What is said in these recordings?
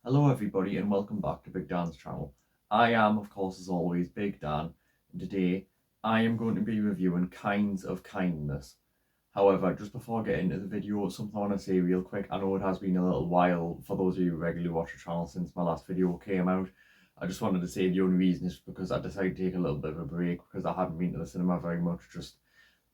Hello everybody and welcome back to Big Dan's channel. I am of course as always Big Dan and today I am going to be reviewing Kinds of Kindness. However, just before I get into the video, something I want to say real quick. I know it has been a little while for those of you who regularly watch the channel since my last video came out. I just wanted to say the only reason is because I decided to take a little bit of a break because I hadn't been to the cinema very much.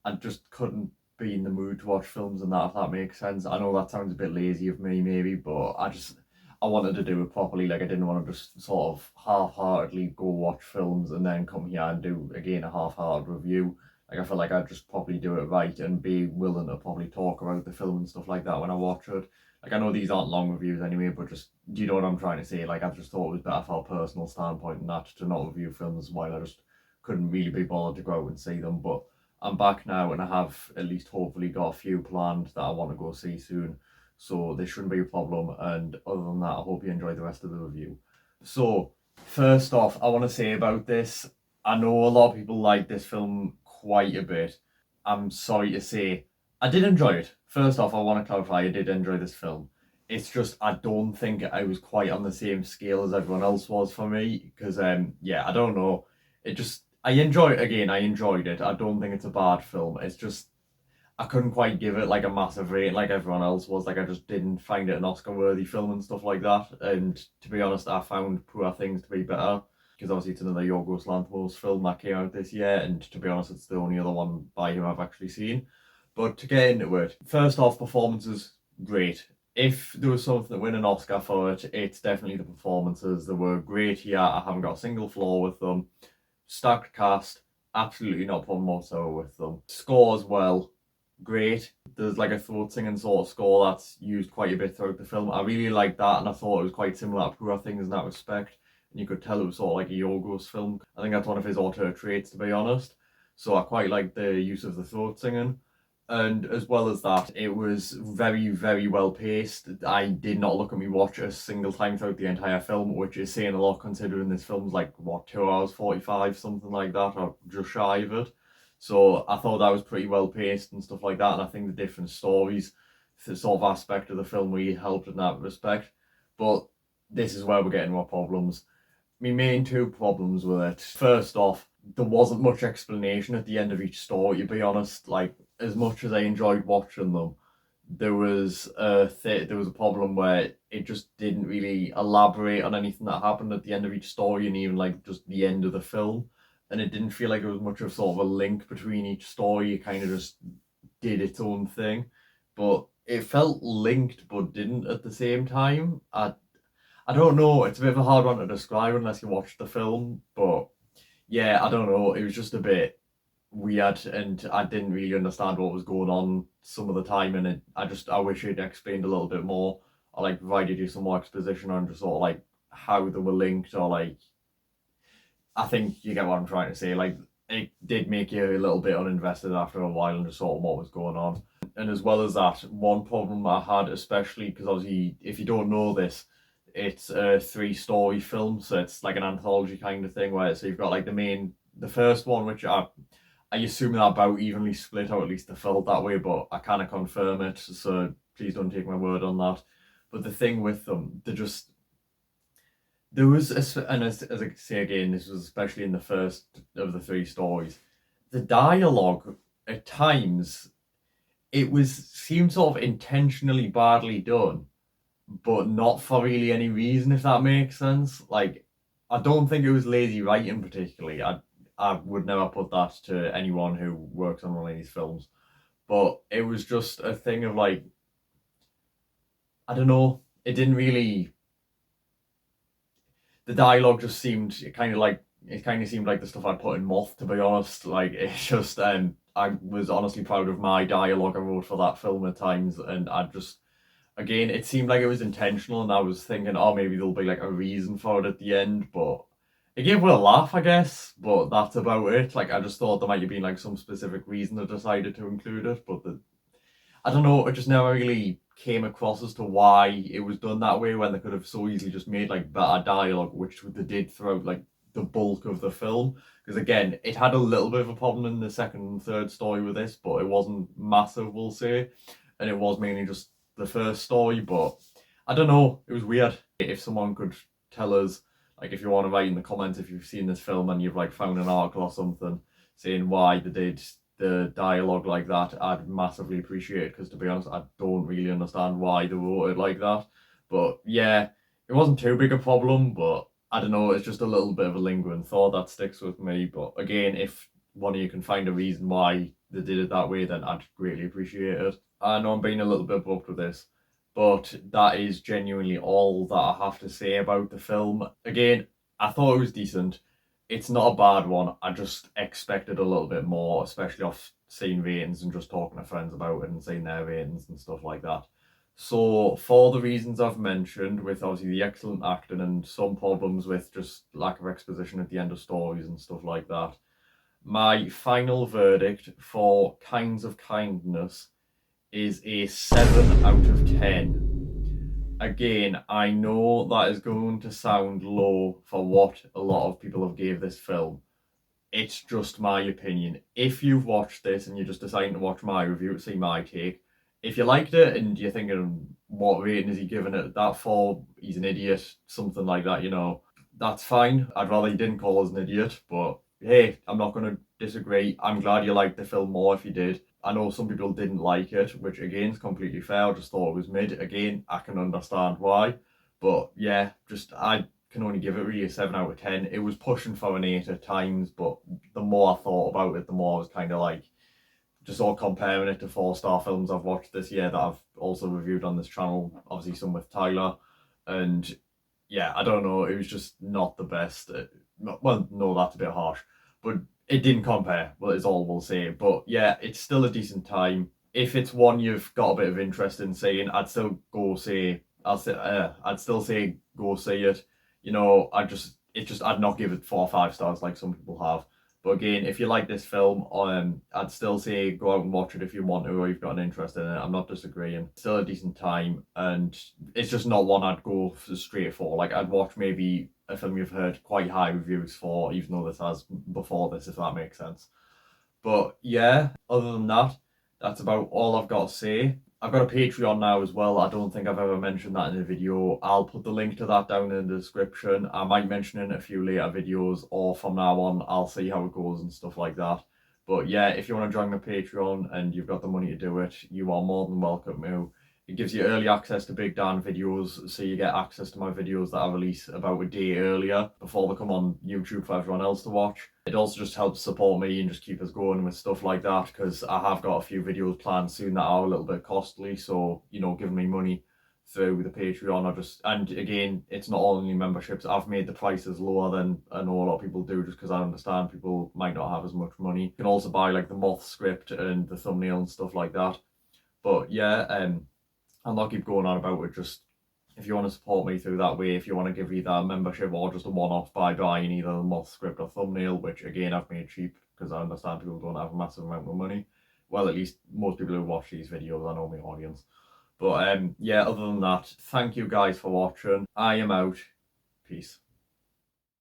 I just couldn't be in the mood to watch films and that, if that makes sense. I know that sounds a bit lazy of me maybe, but I wanted to do it properly. Like I didn't want to just sort of half-heartedly go watch films and then come here and do again a half-hearted review. Like I feel like I'd just probably do it right and be willing to probably talk about the film and stuff like that when I watch it. Like I know these aren't long reviews anyway, but just do you know what I'm trying to say? Like I just thought it was better for a personal standpoint and that to not review films while I just couldn't really be bothered to go out and see them. But I'm back now and I have at least hopefully got a few planned that I want to go see soon. So this shouldn't be a problem. And other than that, I hope you enjoy the rest of the review. So first off, I want to say about this, I know a lot of people like this film quite a bit. I'm sorry to say, I did enjoy it. First off, I want to clarify, I did enjoy this film. It's just, I don't think I was quite on the same scale as everyone else was for me. Because, yeah, I don't know. I enjoyed it. I don't think it's a bad film. It's just, I couldn't quite give it like a massive rating like everyone else was. Like I just didn't find it an Oscar-worthy film and stuff like that. And to be honest, I found Poor Things to be better because obviously it's another Yorgos Lanthimos film that came out this year, and to be honest, it's the only other one by him I've actually seen. But to get into it, first off, performances great. If there was something that win an Oscar for it, it's definitely the performances. They were great here. I haven't got a single flaw with them. Stacked cast, absolutely not a problem whatsoever with them. Score as well, great. There's like a throat singing sort of score that's used quite a bit throughout the film. I really liked that, and I thought it was quite similar to Poor Things in that respect. And you could tell it was sort of like a Yorgos film. I think that's one of his auteur traits, to be honest. So I quite like the use of the throat singing. And as well as that, it was very, very well paced. I did not look at me watch a single time throughout the entire film, which is saying a lot considering this film's like, what, 2 hours 45, something like that, or just shy of it. So I thought that was pretty well paced and stuff like that. And I think the different stories, the sort of aspect of the film really helped in that respect. But this is where we're getting our problems. My main two problems with it. First off, there wasn't much explanation at the end of each story, to be honest. Like, as much as I enjoyed watching them, there was a problem where it just didn't really elaborate on anything that happened at the end of each story and even like just the end of the film. And it didn't feel like there was much of sort of a link between each story. It kind of just did its own thing. But it felt linked but didn't at the same time. I don't know. It's a bit of a hard one to describe unless you watch the film. But yeah, I don't know. It was just a bit weird, and I didn't really understand what was going on some of the time. And I wish it explained a little bit more, or like provided you some more exposition on just sort of like how they were linked, or like I think you get what I'm trying to say. Like it did make you a little bit uninvested after a while and just sort of what was going on. And as well as that, one problem I had, especially because obviously if you don't know this, it's a three-story film, so it's like an anthology kind of thing where so you've got like the first one, which I assume they're about evenly split, or at least they felt that way, but I can't confirm it, so please don't take my word on that. But the thing with them, and as I say again, this was especially in the first of the three stories, the dialogue at times seemed sort of intentionally badly done, but not for really any reason, if that makes sense. Like, I don't think it was lazy writing particularly. I would never put that to anyone who works on one of these films, but it was just a thing of like, I don't know. It didn't really. The dialogue just seemed it kind of seemed like the stuff I'd put in Moth, to be honest. Like it's just I was honestly proud of my dialogue I wrote for that film at times, and I just again it seemed like it was intentional, and I was thinking, oh, maybe there'll be like a reason for it at the end, but it gave me a laugh, I guess, but that's about it. Like I just thought there might have been like some specific reason they decided to include it, but I don't know, it just never really came across as to why it was done that way when they could have so easily just made like better dialogue, which they did throughout like the bulk of the film. Because again, it had a little bit of a problem in the second and third story with this, but it wasn't massive, we'll say. And it was mainly just the first story, but I don't know, it was weird. If someone could tell us, like if you want to write in the comments if you've seen this film and you've like found an article or something saying why they did the dialogue like that, I'd massively appreciate it, because to be honest, I don't really understand why they wrote it like that. But yeah, it wasn't too big a problem, but I don't know, it's just a little bit of a lingering thought that sticks with me. But again, if one of you can find a reason why they did it that way, then I'd greatly appreciate it. I know I'm being a little bit abrupt with this, but that is genuinely all that I have to say about the film. Again, I thought it was decent. It's not a bad one. I just expected a little bit more, especially off seeing ratings and just talking to friends about it and seeing their ratings and stuff like that. So, for the reasons I've mentioned, with obviously the excellent acting and some problems with just lack of exposition at the end of stories and stuff like that, my final verdict for Kinds of Kindness is a 7 out of 10. Again, I know that is going to sound low for what a lot of people have gave this film. It's just my opinion. If you've watched this and you're just deciding to watch my review, see my take, if you liked it and you're thinking, what rating is he giving it that for? He's an idiot, something like that, that's fine. I'd rather you didn't call us an idiot, but hey, I'm not going to disagree. I'm glad you liked the film more if you did. I know some people didn't like it, which again is completely fair. I just thought it was mid. Again, I can understand why. But yeah, I can only give it really a 7 out of 10. It was pushing for an 8 at times, but the more I thought about it, the more I was kind of like, just all comparing it to 4-star films I've watched this year that I've also reviewed on this channel, obviously some with Tyler. And yeah, I don't know, it was just not the best. Well, no, that's a bit harsh, but it didn't compare, well, is all we'll say. But yeah, it's still a decent time. If it's one you've got a bit of interest in seeing, I'd still go say, I'd still say go see it. I'd not give it 4 or 5 stars like some people have. But again, if you like this film, I'd still say go out and watch it if you want to, or you've got an interest in it. I'm not disagreeing. Still a decent time, and it's just not one I'd go straight for. Like, I'd watch maybe a film you've heard quite high reviews for, even though this has before this, if that makes sense. But yeah, other than that, that's about all I've got to say. I've got a Patreon now as well. I don't think I've ever mentioned that in a video. I'll put the link to that down in the description. I might mention it in a few later videos, or from now on, I'll see how it goes and stuff like that. But yeah, if you want to join the Patreon and you've got the money to do it, you are more than welcome to. It gives you early access to Big Dan videos, so you get access to my videos that I release about a day earlier before they come on YouTube for everyone else to watch. It also just helps support me and just keep us going with stuff like that, because I have got a few videos planned soon that are a little bit costly, so, giving me money through the Patreon, and again, it's not only memberships, I've made the prices lower than I know a lot of people do, just because I understand people might not have as much money. You can also buy like the moth script and the thumbnail and stuff like that. But yeah, I'll not keep going on about it. Just if you want to support me through that way, if you want to give either a membership or just a one-off by buying either the moth script or thumbnail, which again I've made cheap because I understand people don't have a massive amount of money. Well, at least most people who watch these videos, I know my audience. But yeah, other than that, thank you guys for watching. I am out. Peace.